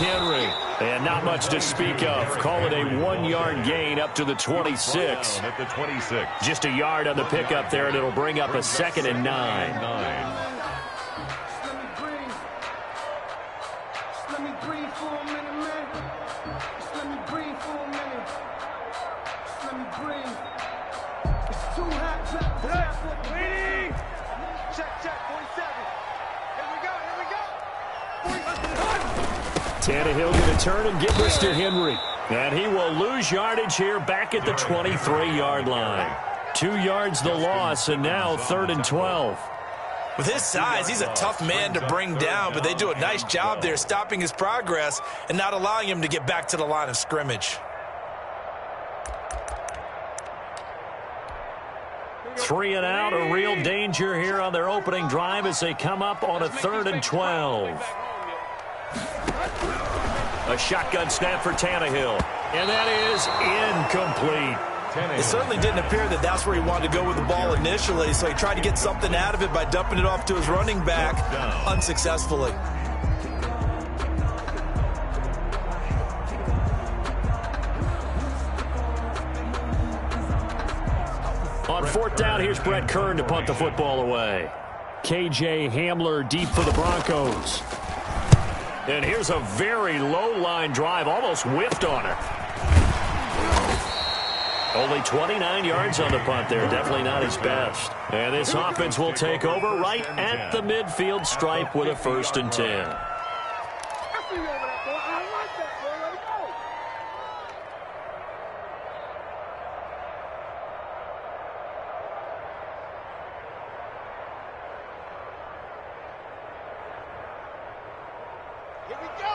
Henry. And not much to speak of. Call it a 1-yard gain up to the 26. At the 26. Just a yard on the pickup there, and it'll bring up a 2nd and 9. Tannehill going to turn and give this to Henry. And he will lose yardage here back at the 23-yard line. 2 yards the loss, and now 3rd and 12. With his size, he's a tough man to bring down, but they do a nice job there stopping his progress and not allowing him to get back to the line of scrimmage. 3 and out, a real danger here on their opening drive as they come up on a 3rd and 12. A shotgun snap for Tannehill, and that is incomplete. It certainly didn't appear that that's where he wanted to go with the ball initially, so he tried to get something out of it by dumping it off to his running back unsuccessfully. On 4th down, here's Brett Kern to punt the football away. KJ Hamler deep for the Broncos. And here's a very low-line drive, almost whiffed on it. Only 29 yards on the punt there, definitely not his best. And this offense will take over right at the midfield stripe with a 1st and 10.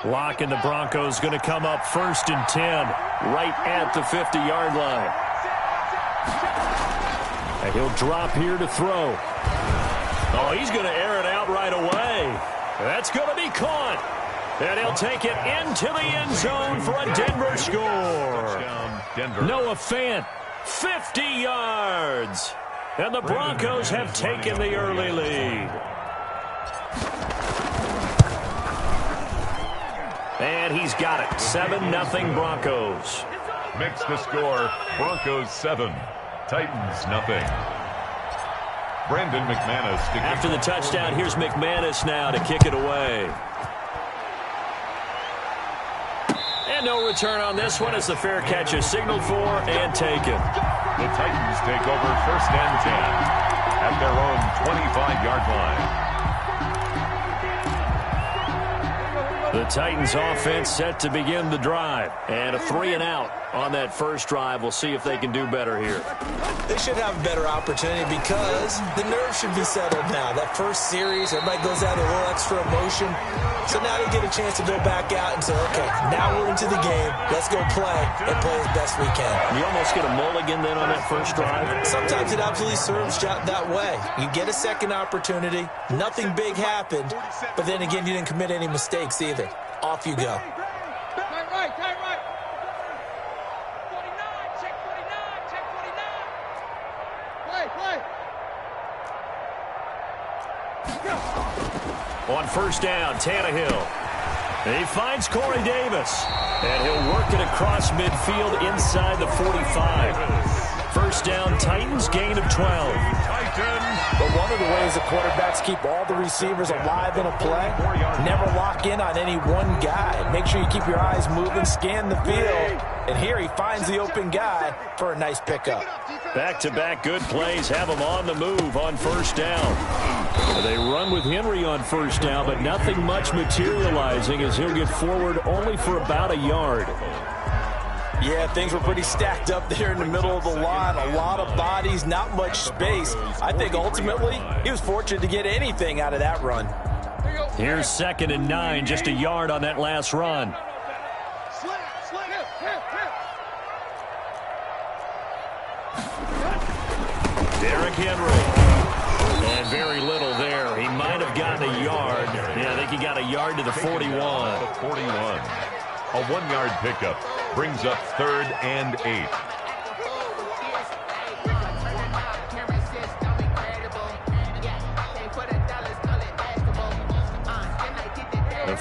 Lock and the Broncos going to come up 1st and 10 right at the 50-yard line. And he'll drop here to throw. Oh, he's going to air it out right away. That's going to be caught. And he'll take it into the end zone for a Denver score. Noah Fant, 50 yards. And the Broncos have taken the early lead. And he's got it. 7-0 Broncos. Makes the score. Broncos 7. Titans nothing. Brandon McManus. After the touchdown, here's McManus now to kick it away. And no return on this one as the fair catch is signaled for and taken. The Titans take over 1st and 10 at their own 25-yard line. The Titans offense set to begin the drive. And a 3 and out on that first drive. We'll see if they can do better here. They should have a better opportunity because the nerves should be settled now. That first series, everybody goes out with a little extra emotion. So now they get a chance to go back out and say, okay, now we're into the game. Let's go play and play as best we can. You almost get a mulligan then on that first drive? Sometimes it absolutely serves that way. You get a second opportunity. Nothing big happened. But then again, you didn't commit any mistakes either. Off you go. Tight right. 49, check 49. Play. On 1st down, Tannehill. He finds Corey Davis. And he'll work it across midfield inside the 45. 1st down, Titans, gain of 12. But one of the ways the quarterbacks keep all the receivers alive in a play, never lock in on any one guy. Make sure you keep your eyes moving, scan the field. And here he finds the open guy for a nice pickup. Back-to-back good plays have him on the move on 1st down. They run with Henry on 1st down, but nothing much materializing as he'll get forward only for about a yard. Yeah, things were pretty stacked up there in the middle of the line. A lot of bodies, not much space. I think ultimately he was fortunate to get anything out of that run. Here's 2nd and 9, just a yard on that last run. Derrick Henry. And very little there. He might have gotten a yard. Yeah, I think he got a yard to the 41. The 41. A 1-yard pickup brings up 3rd and 8.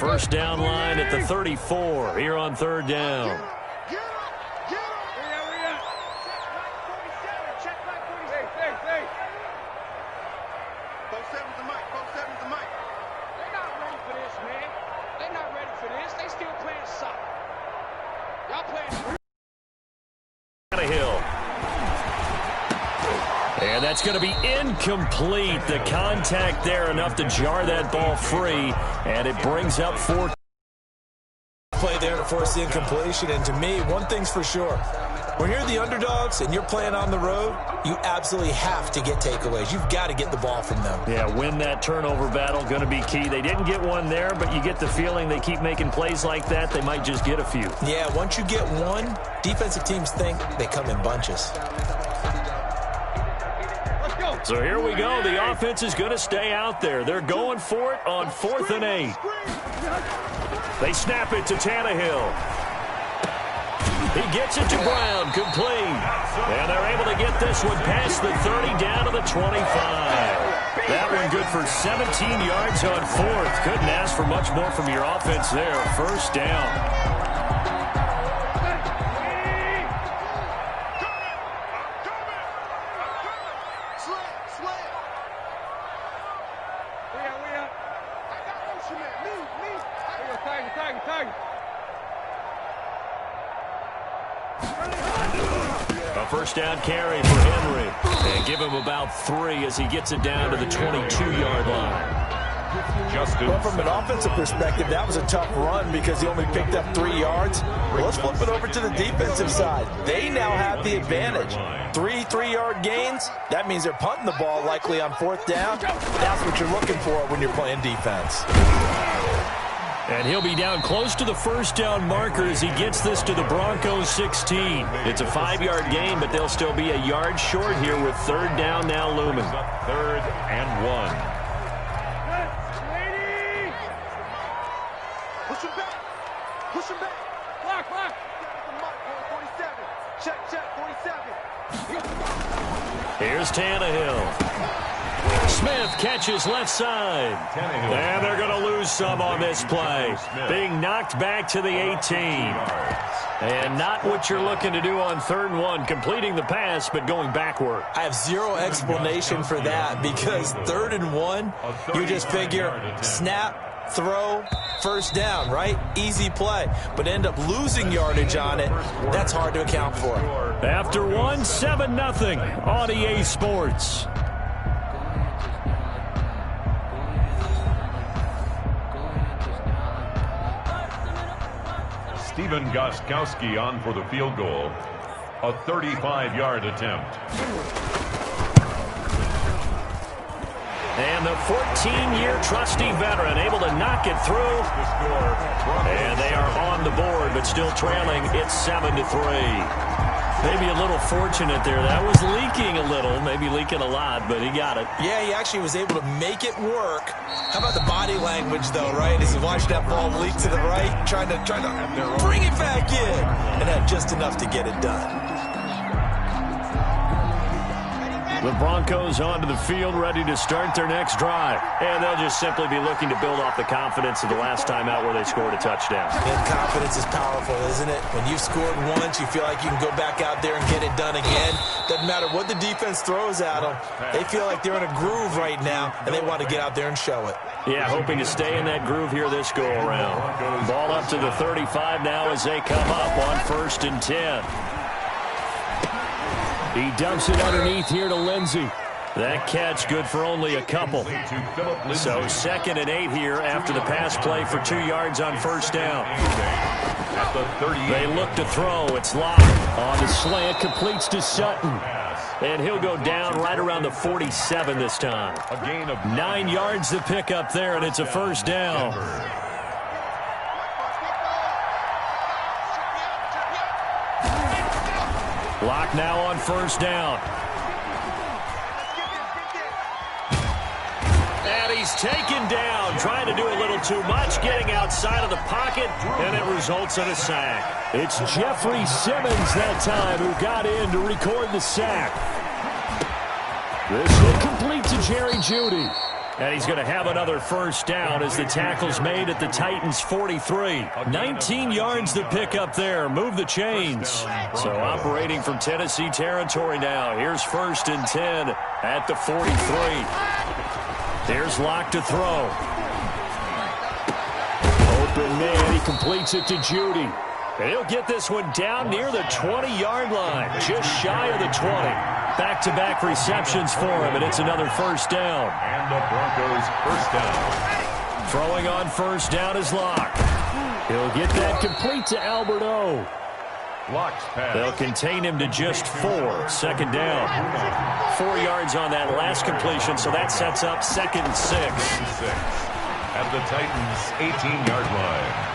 First down line at the 34 here on third down. And that's going to be incomplete. The contact there enough to jar that ball free, and it brings up 4. Play there to force the incompletion, and to me, one thing's for sure. When you're the underdogs and you're playing on the road, you absolutely have to get takeaways. You've got to get the ball from them. Yeah, win that turnover battle, going to be key. They didn't get one there, but you get the feeling they keep making plays like that, they might just get a few. Yeah, once you get one, defensive teams think they come in bunches. So here we go. The offense is going to stay out there. They're going for it on 4th and 8. They snap it to Tannehill. He gets it to Brown, complete. And they're able to get this one past the 30 down to the 25. That one good for 17 yards on 4th. Couldn't ask for much more from your offense there. First down. A first down carry for Henry. And give him about 3 as he gets it down to the 22-yard line. Well, from an offensive perspective, that was a tough run because he only picked up 3 yards. Well, let's flip it over to the defensive side. They now have the advantage. 3 3-yard gains, that means they're punting the ball likely on 4th down. That's what you're looking for when you're playing defense. And he'll be down close to the first down marker as he gets this to the Broncos 16. It's a 5-yard gain, but they'll still be a yard short here with third down now looming. 3rd and 1. Push him back. Push him back. Block, block. Check, 47. Here's Tannehill. Smith catches left side. And they're going to lose some on this play. Being knocked back to the 18. And not what you're looking to do on 3rd and 1, completing the pass, but going backward. I have zero explanation for that because 3rd and 1, you just figure snap, throw, first down, right? Easy play. But end up losing yardage on it. That's hard to account for. After 1, 7-0 on EA Sports. Steven Gostkowski on for the field goal. A 35-yard attempt. And the 14-year trusty veteran able to knock it through. And they are on the board, but still trailing. It's 7-3. Maybe a little fortunate there. That was leaking a little, maybe leaking a lot, but he got it. Yeah, he actually was able to make it work. How about the body language, though, right? As he watched that ball leak to the right, trying to bring it back in, and had just enough to get it done. The Broncos onto the field, ready to start their next drive. And they'll just simply be looking to build off the confidence of the last time out where they scored a touchdown. And confidence is powerful, isn't it? When you've scored once, you feel like you can go back out there and get it done again. Doesn't matter what the defense throws at them. They feel like they're in a groove right now, and they want to get out there and show it. Yeah, hoping to stay in that groove here this go-around. Ball up to the 35 now as they come up on 1st and 10. He dumps it underneath here to Lindsey. That catch good for only a couple. So 2nd and 8 here after the pass play for 2 yards on first down. They look to throw. It's locked on the slant. Completes to Sutton. And he'll go down right around the 47 this time. A gain of 9 yards to pick up there, and it's a first down. Lock now on first down. And he's taken down, trying to do a little too much, getting outside of the pocket, and it results in a sack. It's Jeffrey Simmons that time who got in to record the sack. This will complete to Jerry Jeudy. And he's going to have another first down as the tackle's made at the Titans' 43. 19 yards to pick up there. Move the chains. So operating from Tennessee territory now. Here's 1st and 10 at the 43. Here's Locke to throw. Open man. He completes it to Judy. And he'll get this one down near the 20-yard line. Just shy of the 20. Back-to-back receptions for him, and it's another first down. And the Broncos first down. Throwing on first down is Locke. He'll get that complete to Albert O. Locke's pass. They'll contain him to just 4. 2nd down. 4 yards on that last completion, so that sets up 2nd and 6. At the Titans' 18-yard line.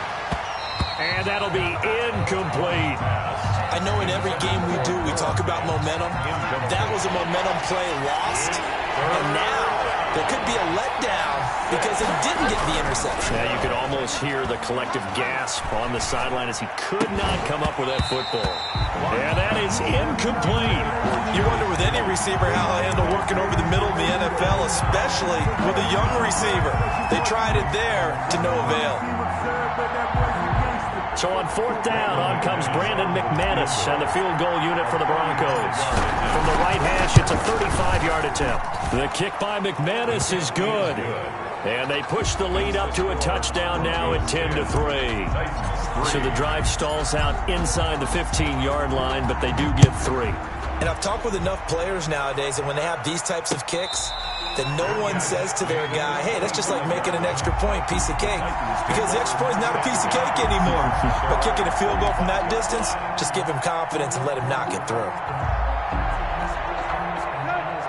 And that'll be incomplete. I know in every game we do, we talk about momentum. That was a momentum play lost. And now there could be a letdown because he didn't get the interception. Yeah, you could almost hear the collective gasp on the sideline as he could not come up with that football. Yeah, that is incomplete. You wonder with any receiver how he'll handle working over the middle of the NFL, especially with a young receiver. They tried it there to no avail. So on 4th down, on comes Brandon McManus and the field goal unit for the Broncos. From the right hash, it's a 35-yard attempt. The kick by McManus is good. And they push the lead up to a touchdown now at 10-3. So the drive stalls out inside the 15-yard line, but they do get 3. And I've talked with enough players nowadays, and when they have these types of kicks, that no one says to their guy, hey, that's just like making an extra point, piece of cake. Because the extra point is not a piece of cake anymore. But kicking a field goal from that distance, just give him confidence and let him knock it through.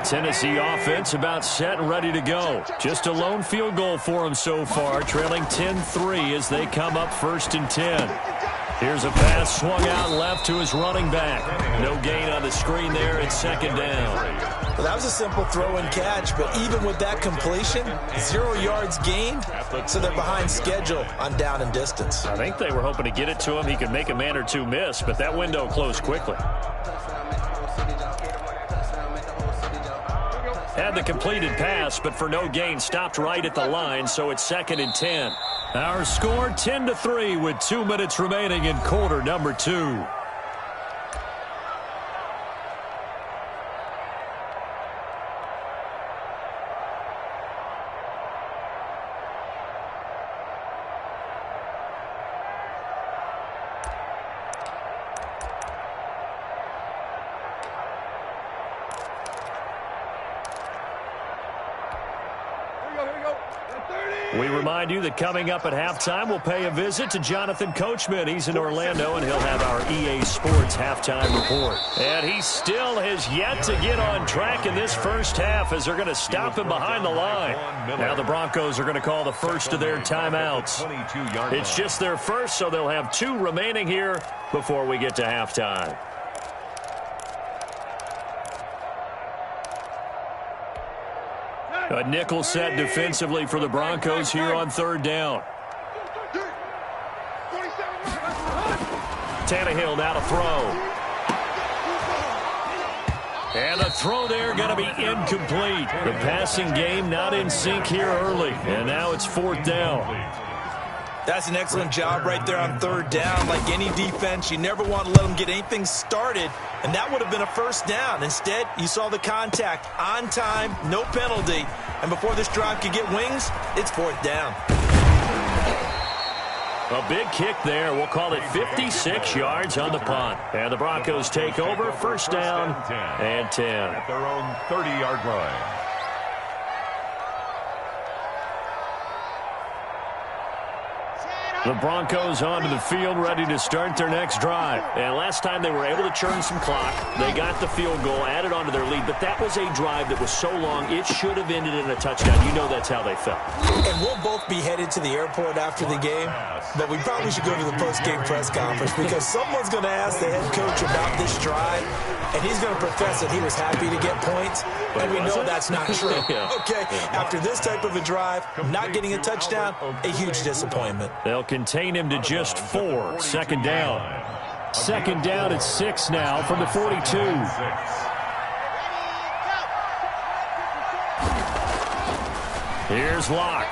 Tennessee offense about set and ready to go. Just a lone field goal for them so far, trailing 10-3 as they come up 1st and 10. Here's a pass swung out left to his running back. No gain on the screen there. It's 2nd down. Well, that was a simple throw and catch, but even with that completion, 0 yards gained, so they're behind schedule on down and distance. I think they were hoping to get it to him. He could make a man or two miss, but that window closed quickly. Had the completed pass, but for no gain, stopped right at the line, so it's 2nd and 10. Our score 10-3 with 2 minutes remaining in quarter number 2. We remind you that coming up at halftime, we'll pay a visit to Jonathan Coachman. He's in Orlando, and he'll have our EA Sports halftime report. And he still has yet to get on track in this first half as they're going to stop him behind the line. Now the Broncos are going to call the first of their timeouts. It's just their first, so they'll have 2 remaining here before we get to halftime. A nickel set defensively for the Broncos here on 3rd down. Tannehill now to throw. And the throw there going to be incomplete. The passing game not in sync here early. And now it's 4th down. That's an excellent job right there on 3rd down. Like any defense, you never want to let them get anything started, and that would have been a first down. Instead, you saw the contact on time, no penalty, and before this drive could get wings, it's 4th down. A big kick there. We'll call it 56 yards on the punt. And the Broncos take over, first down and 10. At their own 30-yard line. The Broncos onto the field, ready to start their next drive. And last time they were able to churn some clock. They got the field goal, added onto their lead. But that was a drive that was so long, it should have ended in a touchdown. You know that's how they felt. And we'll both be headed to the airport after the game. But we probably should go to the post-game press conference because someone's going to ask the head coach about this drive. And he's going to profess that he was happy to get points. And we know that's not true. Okay, after this type of a drive, not getting a touchdown, a huge disappointment. They'll contain him to just 4. 2nd down. 2nd down at 6 now from the 42. Here's Locke.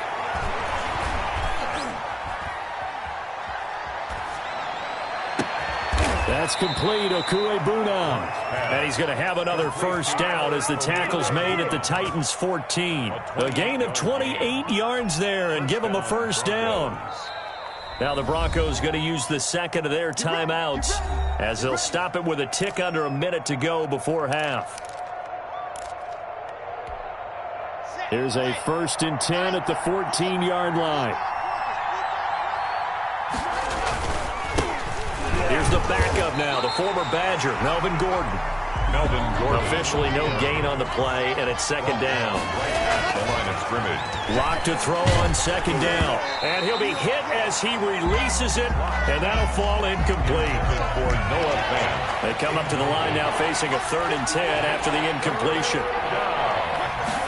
That's complete, Okuebuna. And he's going to have another first down as the tackle's made at the Titans' 14. A gain of 28 yards there and give them a first down. Now the Broncos going to use the second of their timeouts as they'll stop it with a tick under a minute to go before half. Here's a 1st and 10 at the 14-yard line. Here's the backup now, the former Badger, Melvin Gordon. Officially no gain on the play, and it's second down. The line of scrimmage. Locke to throw on second down. And he'll be hit as he releases it, and that'll fall incomplete. For Noah Fant. They come up to the line now facing a 3rd and 10 after the incompletion.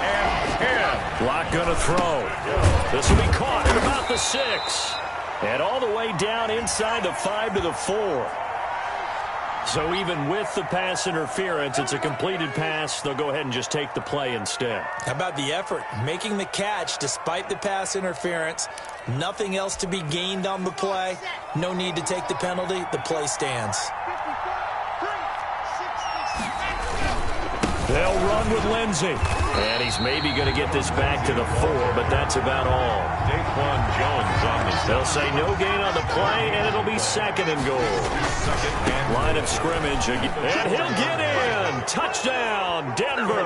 And 10. Locke going to throw. This will be caught at about the 6. And all the way down inside the 5 to the 4. So even with the pass interference, it's a completed pass. They'll go ahead and just take the play instead. How about the effort? Making the catch despite the pass interference. Nothing else to be gained on the play. No need to take the penalty. The play stands. They'll run with Lindsey. And he's maybe going to get this back to the 4, but that's about all. Daquan Jones on the They'll say no gain on the play, and it'll be 2nd and goal. Line of scrimmage. And he'll get in. Touchdown, Denver.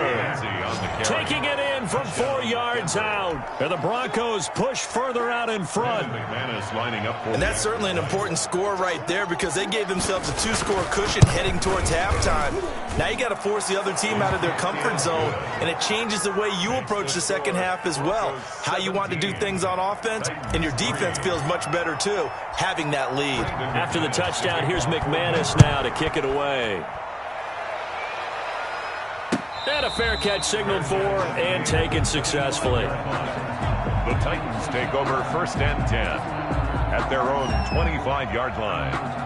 Taking it in from 4 yards out. And the Broncos push further out in front. And that's certainly an important score right there because they gave themselves a 2-score cushion heading towards halftime. Now you got to force the other team out of their comfort zone, and it changes the way you approach the second half as well. How you want to do things on offense, and your defense feels much better too, having that lead. After the touchdown, here's McManus now to kick it away. And a fair catch signaled for and taken successfully. The Titans take over 1st and 10 at their own 25-yard line.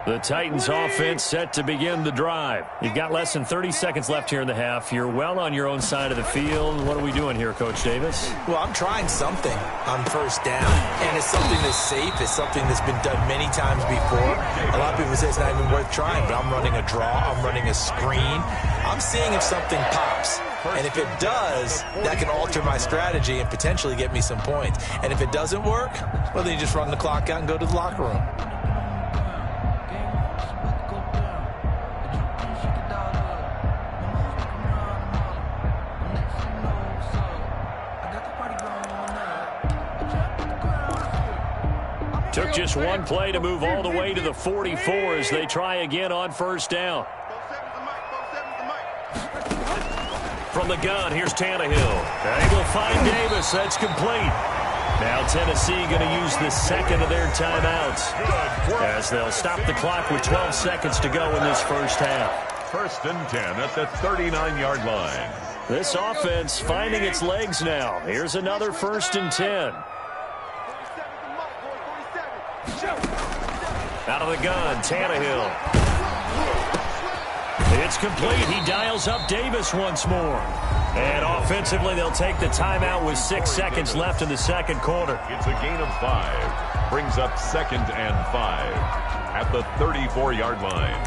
The Titans offense set to begin the drive. You've got less than 30 seconds left here in the half. You're well on your own side of the field. What are we doing here, Coach Davis? Well, I'm trying something on 1st down, and it's something that's safe. It's something that's been done many times before. A lot of people say it's not even worth trying, but I'm running a draw. I'm running a screen. I'm seeing if something pops. And if it does, that can alter my strategy and potentially get me some points. And if it doesn't work, well, then you just run the clock out and go to the locker room. Took just one play to move all the way to the 44 as they try again on 1st down. From the gun, here's Tannehill. They will find Davis. That's complete. Now Tennessee going to use the 2nd of their timeouts as they'll stop the clock with 12 seconds to go in this first half. 1st and 10 at the 39-yard line. This offense finding its legs now. Here's another 1st and 10. Out of the gun, Tannehill. It's complete. He dials up Davis once more. And offensively, they'll take the timeout with 6 seconds left in the second quarter. It's a gain of 5. Brings up 2nd and 5 at the 34-yard line.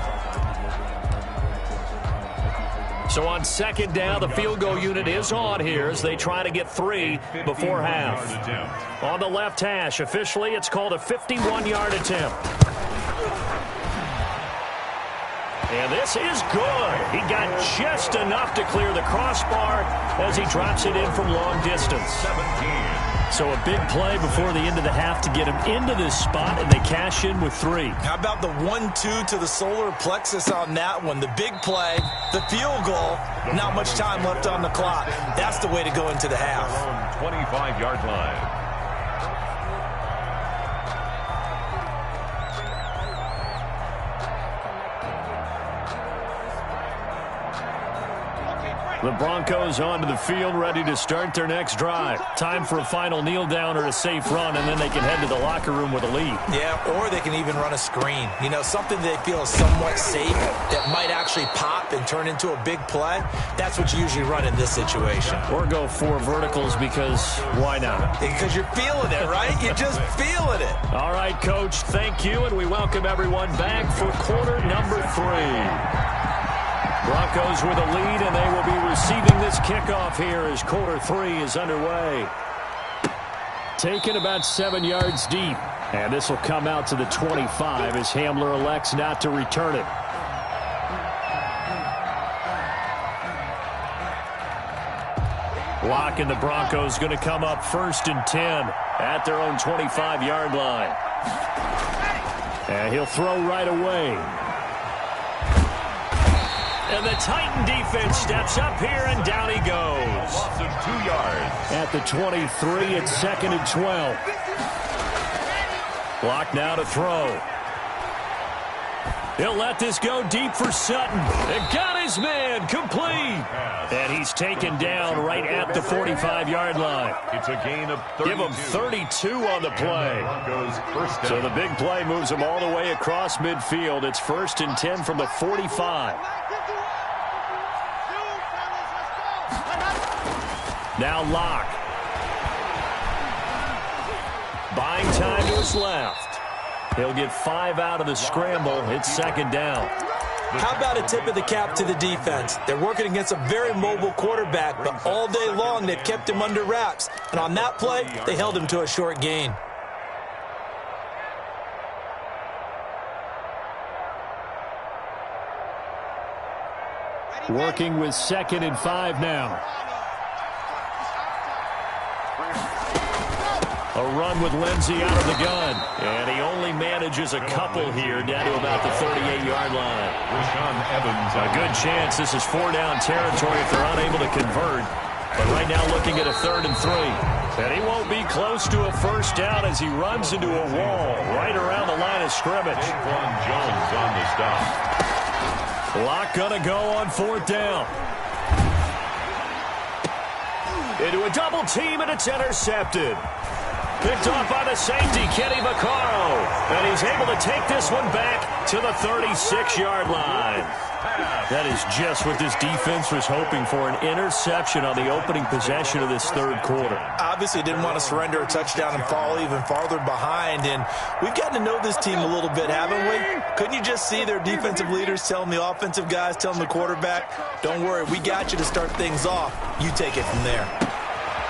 So on 2nd down, the field goal unit is on here as they try to get 3 before half. On the left hash, officially, it's called a 51-yard attempt. And this is good. He got just enough to clear the crossbar as he drops it in from long distance. 17. So a big play before the end of the half to get him into this spot, and they cash in with 3. How about the 1-2 to the solar plexus on that one? The big play, the field goal, not much time left on the clock. That's the way to go into the half. 25-yard line. The Broncos onto the field, ready to start their next drive. Time for a final kneel down or a safe run, and then they can head to the locker room with a lead. Yeah, or they can even run a screen. You know, something they feel is somewhat safe that might actually pop and turn into a big play. That's what you usually run in this situation. Or go 4 verticals because why not? Because you're feeling it, right? You're just feeling it. All right, Coach, thank you, and we welcome everyone back for quarter number 3. Broncos with a lead, and they will be receiving this kickoff here as quarter 3 is underway. Taken about 7 yards deep, and this will come out to the 25 as Hamler elects not to return it. Locke and the Broncos going to come up 1st and 10 at their own 25-yard line. And he'll throw right away. And the Titan defense steps up here, and down he goes. Loss of 2 yards. At the 23, it's 2nd and 12. Locke now to throw. He'll let this go deep for Sutton. And got his man complete. And he's taken down right at the 45-yard line. It's a gain of 32. Give him 32 on the play. So the big play moves him all the way across midfield. It's 1st and 10 from the 45. Now Locke. Buying time to his left. He'll get 5 out of the scramble. It's 2nd down. How about a tip of the cap to the defense? They're working against a very mobile quarterback, but all day long they've kept him under wraps. And on that play, they held him to a short gain. Working with 2nd and 5 now. A run with Lindsey out of the gun. And he only manages a couple here down to about the 38-yard line. Rashaan Evans. A good chance this is 4-down territory if they're unable to convert. But right now looking at a 3rd and 3. And he won't be close to a 1st down as he runs into a wall right around the line of scrimmage. Daquan Jones on the stop. Locke gonna go on 4th down. Into a double team, and it's intercepted. Picked off by the safety, Kenny Vaccaro. And he's able to take this one back to the 36-yard line. That is just what this defense was hoping for, an interception on the opening possession of this 3rd quarter. Obviously didn't want to surrender a touchdown and fall even farther behind. And we've gotten to know this team a little bit, haven't we? Couldn't you just see their defensive leaders telling the offensive guys, telling the quarterback, don't worry, we got you to start things off. You take it from there.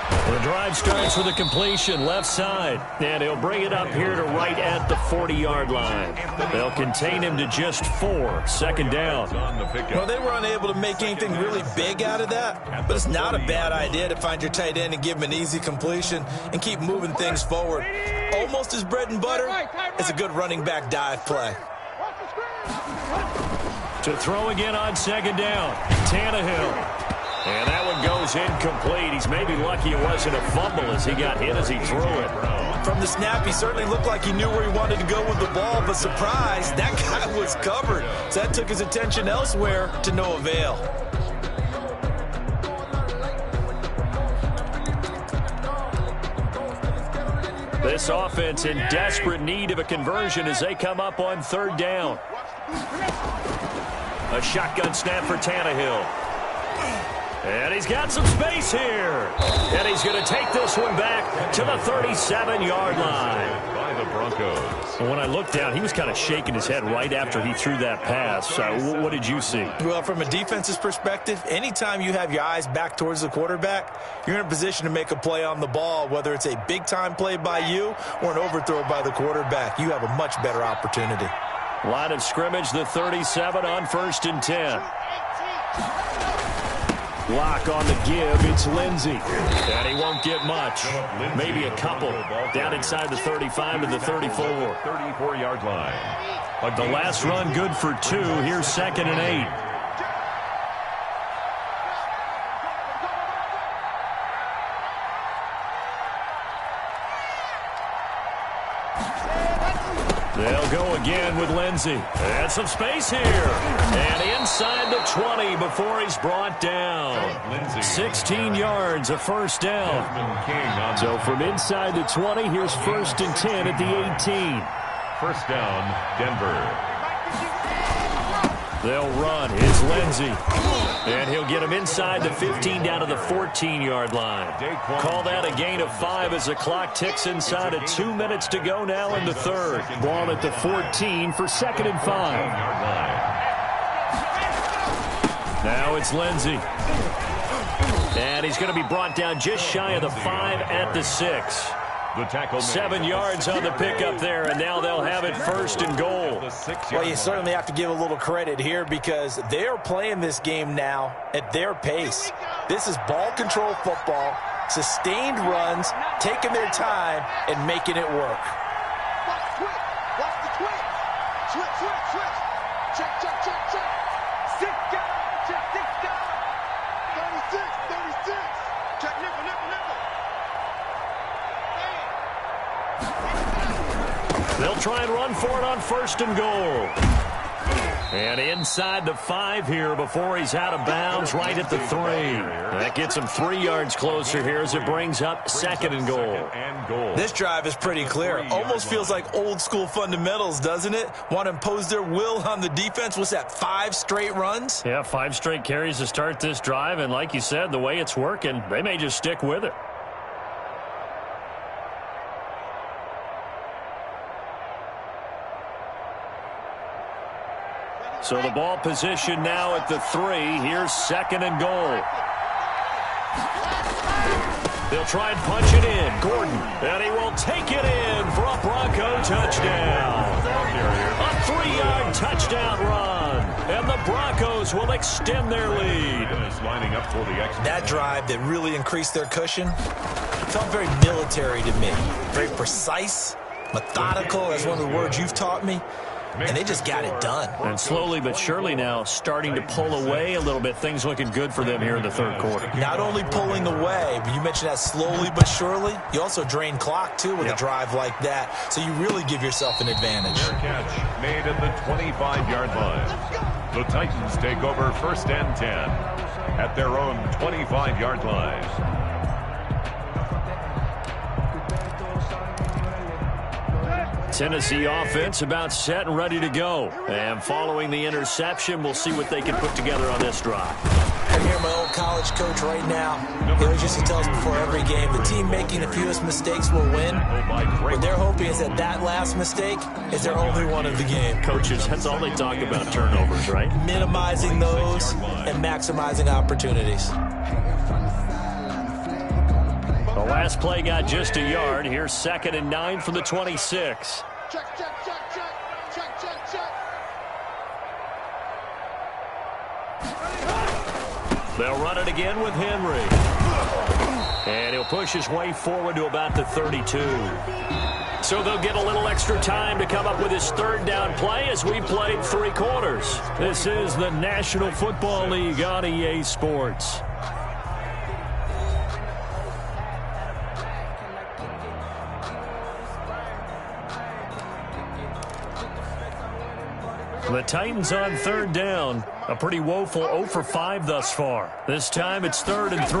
The drive starts with a completion left side, and he'll bring it up here to right at the 40-yard line. They'll contain him to just 4, 2nd down. Well, they were unable to make anything really big out of that, but it's not a bad idea to find your tight end and give him an easy completion and keep moving things forward. Almost his bread and butter is a good running back dive play. To throw again on 2nd down, Tannehill. And that one goes incomplete. He's maybe lucky it wasn't a fumble as he got hit as he threw it. From the snap, he certainly looked like he knew where he wanted to go with the ball, but surprise, that guy was covered. So that took his attention elsewhere to no avail. This offense in desperate need of a conversion as they come up on 3rd down. A shotgun snap for Tannehill. And he's got some space here. And he's going to take this one back to the 37-yard line. By the Broncos. When I looked down, he was kind of shaking his head right after he threw that pass. What did you see? Well, from a defense's perspective, anytime you have your eyes back towards the quarterback, you're in a position to make a play on the ball, whether it's a big-time play by you or an overthrow by the quarterback. You have a much better opportunity. Line of scrimmage, the 37 on 1st and 10. Block on the give. It's Lindsey. And he won't get much. Maybe a couple. Down inside the 35 to the 34. 34-yard line. The last run good for 2. Here's 2nd and 8. They'll go again with Lindsey. And some space here. And inside the 20 before he's brought down. 16 yards, a first down. So from inside the 20, here's 1st and 10 at the 18. First down, Denver. They'll run. Here's Lindsey. And he'll get him inside the 15 down to the 14-yard line. Call that a gain of 5 as the clock ticks inside of 2 minutes to go now in the third. Ball at the 14 for 2nd and 5. Now it's Lindsey. And he's going to be brought down just shy of the 5 at the 6. 7 yards on the pickup there, and now they'll have it 1st and goal. Well, you certainly have to give a little credit here because they're playing this game now at their pace. This is ball control football, sustained runs, taking their time, and making it work. Watch the twitch. Switch. Check. 6 down. Check 6 down. 36. Check nickel. They'll try and run for it on 1st and goal. And inside the 5 here before he's out of bounds, right at the 3. That gets him 3 yards closer here as it brings up 2nd and goal. This drive is pretty clear. Almost feels like old school fundamentals, doesn't it? Want to impose their will on the defense. What's that, 5 straight runs? Yeah, 5 straight carries to start this drive. And like you said, the way it's working, they may just stick with it. So the ball position now at the 3. Here's 2nd and goal. They'll try and punch it in. Gordon, and he will take it in for a Bronco touchdown. A 3-yard touchdown run. And the Broncos will extend their lead. That drive that really increased their cushion felt very military to me. Very precise, methodical. That's one of the words you've taught me. And they just got it done. And slowly but surely now starting to pull away a little bit. Things looking good for them here in the third quarter. Not only pulling away, but you mentioned that slowly but surely. You also drain clock, too, with a drive like that. So you really give yourself an advantage. Their catch made at the 25-yard line. The Titans take over 1st and 10 at their own 25-yard line. Tennessee offense about set and ready to go. And following the interception, we'll see what they can put together on this drive. I hear my old college coach right now. He always used to tell us before every game, the team making the fewest mistakes will win. What they're hoping is that that last mistake is their only one of the game. Coaches, that's all they talk about, turnovers, right? Minimizing those and maximizing opportunities. The last play got just a yard. Here's 2nd and 9 from the 26. Check. They'll run it again with Henry. And he'll push his way forward to about the 32. So they'll get a little extra time to come up with his 3rd down play as we played 3 quarters. This is the National Football League on EA Sports. The Titans on 3rd down. A pretty woeful 0 for 5 thus far. This time it's 3rd and 3.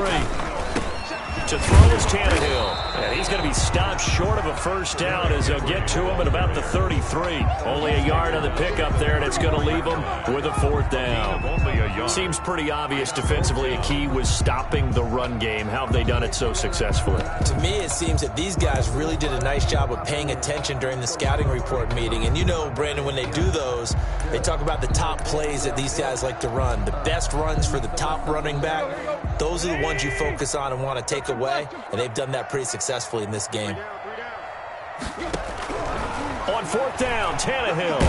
To throw is Tannehill. And he's going to be stopped short of a first down as they'll get to him at about the 33. Only a yard on the pickup there, and it's going to leave him with a 4th down. Seems pretty obvious defensively a key was stopping the run game. How have they done it so successfully? To me, it seems that these guys really did a nice job of paying attention during the scouting report meeting. And you know, Brandon, when they do those, they talk about the top plays that these guys like to run. The best runs for the top running back, those are the ones you focus on and want to take away. And they've done that pretty successfully in this game. On 4th down, Tannehill.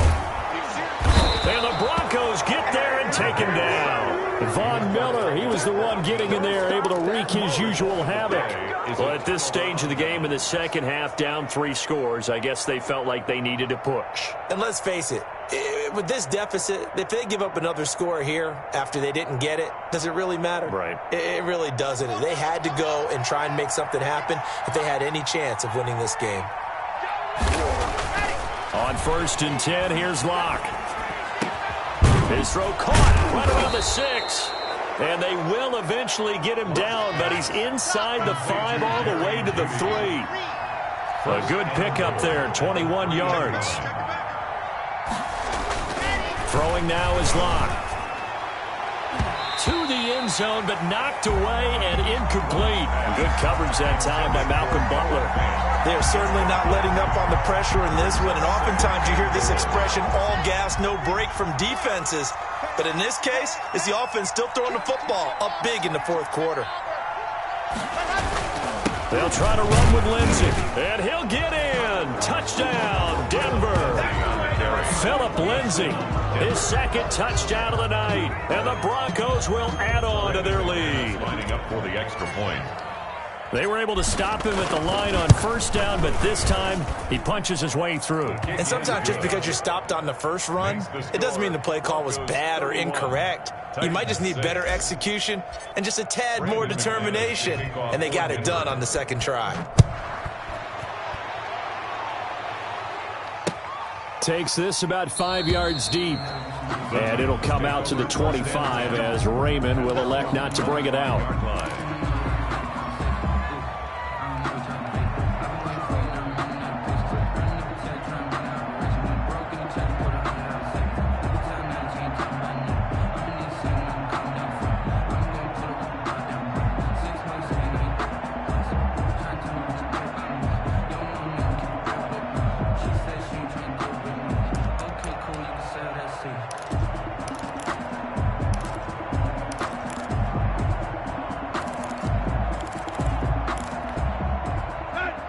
And the Broncos get there and take him down. Von Miller, he was was the one getting in there, able to wreak his usual havoc. Well, at this stage of the game in the second half, down 3 scores, I guess they felt like they needed to push. And let's face it, with this deficit, if they give up another score here after they didn't get it, does it really matter? Right. It really doesn't. They had to go and try and make something happen if they had any chance of winning this game. On 1st and 10, here's Locke. His throw caught right around the 6. And they will eventually get him down, but he's inside the 5 all the way to the 3. A good pickup there, 21 yards. Throwing now is Locke. To the end zone, but knocked away and incomplete. Good coverage that time by Malcolm Butler. They're certainly not letting up on the pressure in this one, and oftentimes you hear this expression, all gas, no break from defenses. But in this case, it's the offense still throwing the football up big in the 4th quarter. They'll try to run with Lindsey, and he'll get in. Touchdown, Denver. Phillip Lindsey, his 2nd touchdown of the night, and the Broncos will add on to their lead. Lining up for the extra point. They were able to stop him at the line on 1st down, but this time he punches his way through. And sometimes just because you're stopped on the first run, it doesn't mean the play call was bad or incorrect. You might just need better execution and just a tad more determination. And they got it done on the 2nd try. Takes this about 5 yards deep. And it'll come out to the 25 as Raymond will elect not to bring it out.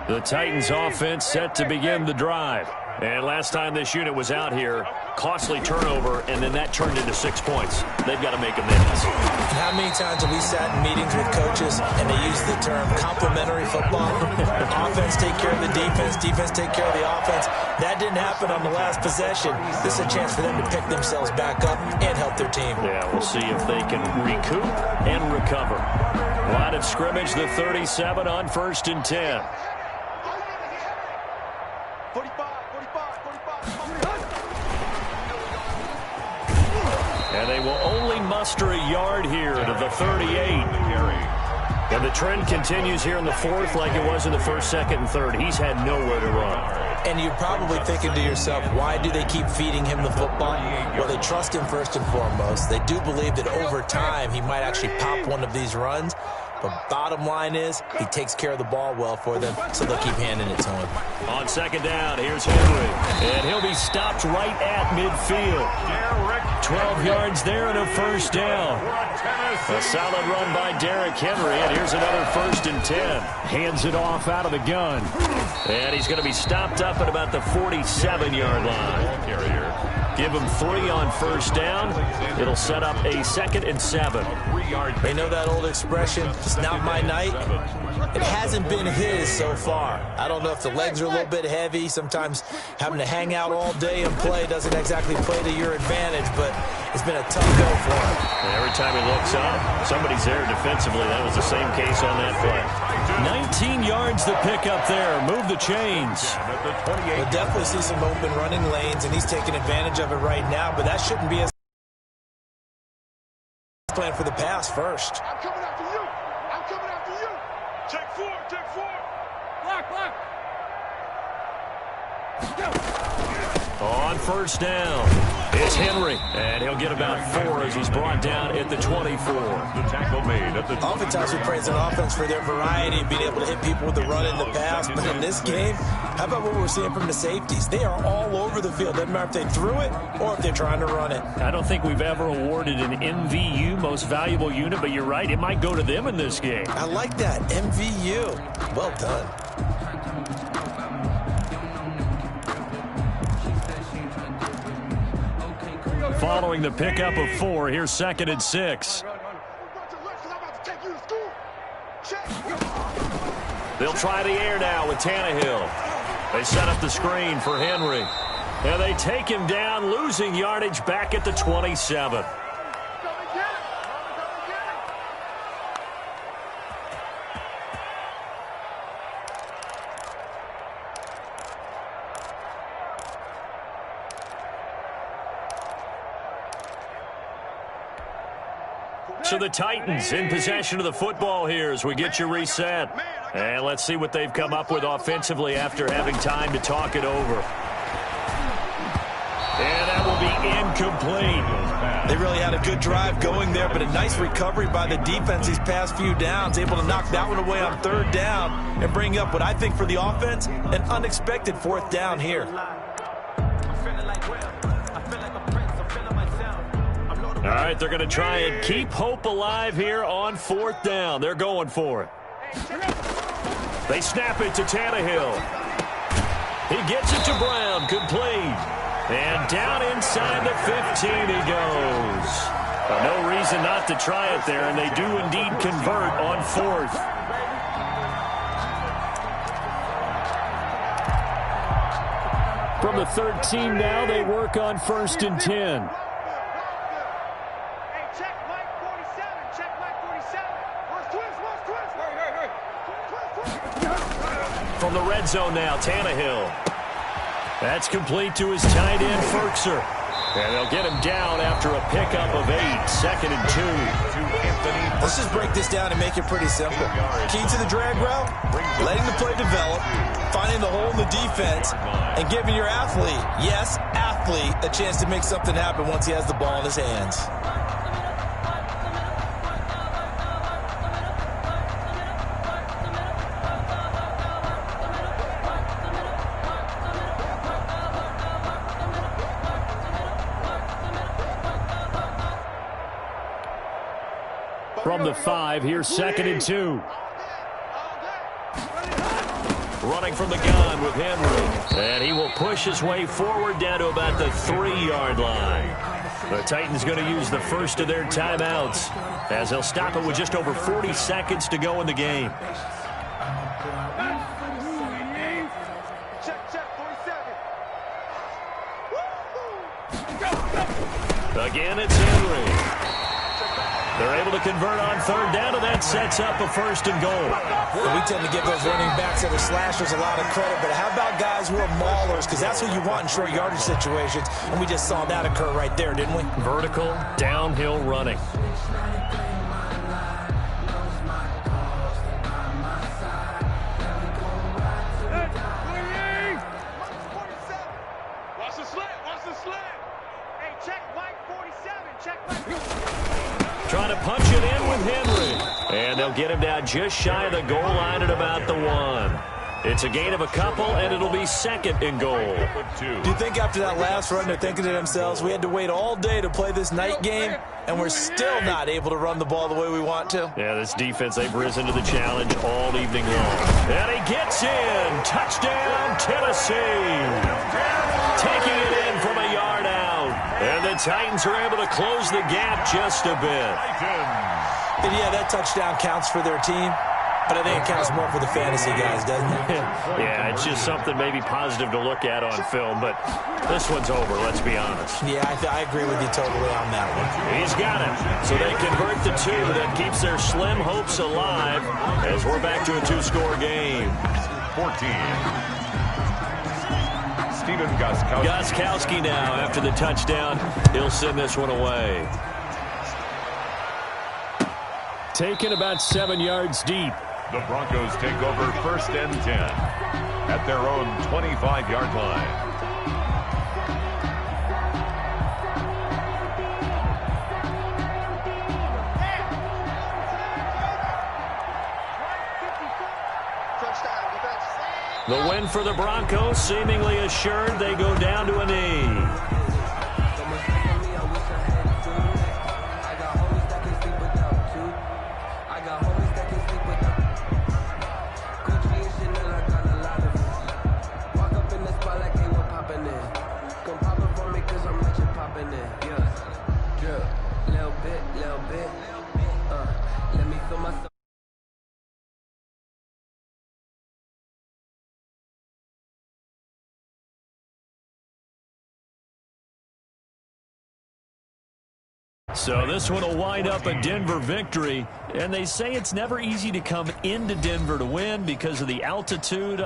The Titans offense set to begin the drive. And last time this unit was out here, costly turnover, and then that turned into 6 points. They've got to make amends. How many times have we sat in meetings with coaches and they use the term complementary football? Offense take care of the defense, defense take care of the offense. That didn't happen on the last possession. This is a chance for them to pick themselves back up and help their team. Yeah, we'll see if they can recoup and recover. Line of scrimmage, the 37 on 1st and 10. 45. And they will only muster a yard here to the 38. And the trend continues here in the 4th like it was in the 1st, 2nd, and 3rd. He's had nowhere to run. And you're probably thinking to yourself, why do they keep feeding him the football? Well, they trust him first and foremost. They do believe that over time he might actually pop one of these runs. But bottom line is, he takes care of the ball well for them, so they'll keep handing it to him. On 2nd down, here's Henry. And he'll be stopped right at midfield. 12 yards there and a 1st down. A solid run by Derrick Henry, and here's another 1st and 10. Hands it off out of the gun. And he's going to be stopped up at about the 47-yard line. Give him 3 on 1st down. It'll set up a 2nd and 7. They know that old expression, it's not my night. It hasn't been his so far. I don't know if the legs are a little bit heavy. Sometimes having to hang out all day and play doesn't exactly play to your advantage, but it's been a tough go for him. And every time he looks up, somebody's there defensively. That was the same case on that play. 19 yards to pick up there. Move the chains. We'll definitely see some open running lanes, and he's taking advantage of it right now, but that shouldn't be his plan for the pass first. I'm coming after you. I'm coming after you. Take 4. Block. On 1st down, it's Henry, and he'll get about 4 as he's brought down at the 24. The tackle made at the 20. Oftentimes we praise an offense for their variety and being able to hit people with the run and the pass, but in this game, how about what we're seeing from the safeties? They are all over the field. Doesn't matter if they threw it or if they're trying to run it. I don't think we've ever awarded an MVU, most valuable unit, but you're right, it might go to them in this game. I like that, MVU. Well done. Following the pickup of 4, here's 2nd and 6. They'll try the air now with Tannehill. They set up the screen for Henry. And they take him down, losing yardage back at the 27. So the Titans in possession of the football here as we get you reset. And let's see what they've come up with offensively after having time to talk it over. And that will be incomplete. They really had a good drive going there, but a nice recovery by the defense these past few downs, able to knock that one away on third down and bring up what I think for the offense, an unexpected fourth down here. All right, they're going to try and keep hope alive here on fourth down. They're going for it. They snap it to Tannehill. He gets it to Brown, complete. And down inside the 15 he goes. No reason not to try it there, and they do indeed convert on fourth. From the 13 now, they work on 1st and 10. From the red zone now, Tannehill. That's complete to his tight end, Ferkser. And they'll get him down after a pickup of 8, 2nd and 2. Let's just break this down and make it pretty simple. Key to the drag route, letting the play develop, finding the hole in the defense, and giving your athlete, yes, athlete, a chance to make something happen once he has the ball in his hands. From the 5, here's 2nd and 2. Running from the gun with Henry. And he will push his way forward down to about the 3-yard line. The Titans going to use the first of their timeouts as they'll stop it with just over 40 seconds to go in the game. Again, it's Henry. They're able to convert on third down, and that sets up a 1st and goal. Well, we tend to give those running backs that are slashers a lot of credit, but how about guys who are maulers? Because that's what you want in short yardage situations, and we just saw that occur right there, didn't we? Vertical, downhill running. Watch the slant, watch the slant. Hey, check Mike 47, check Mike. Trying to punch it in with Henry. And they'll get him down just shy of the goal line at about the 1. It's a gain of a couple, and it'll be 2nd and goal. Do you think after that last run they're thinking to themselves, we had to wait all day to play this night game, and we're still not able to run the ball the way we want to? Yeah, this defense, they've risen to the challenge all evening long. And he gets in. Touchdown, Tennessee. Taking it in from a yard out. And the Titans are able to close the gap just a bit. And yeah, that touchdown counts for their team, but I think it counts more for the fantasy guys, doesn't it? Yeah, it's just something maybe positive to look at on film, but this one's over, let's be honest. Yeah, I agree with you totally on that one. He's got it. So they convert the 2. That keeps their slim hopes alive as we're back to a 2-score game. 14. Steven Gostkowski. Gostkowski now after the touchdown. He'll send this one away. Taken about 7 yards deep. The Broncos take over 1st and 10 at their own 25-yard line. The win for the Broncos seemingly assured. They go down to a knee. So this one will wind up a Denver victory. And they say it's never easy to come into Denver to win because of the altitude.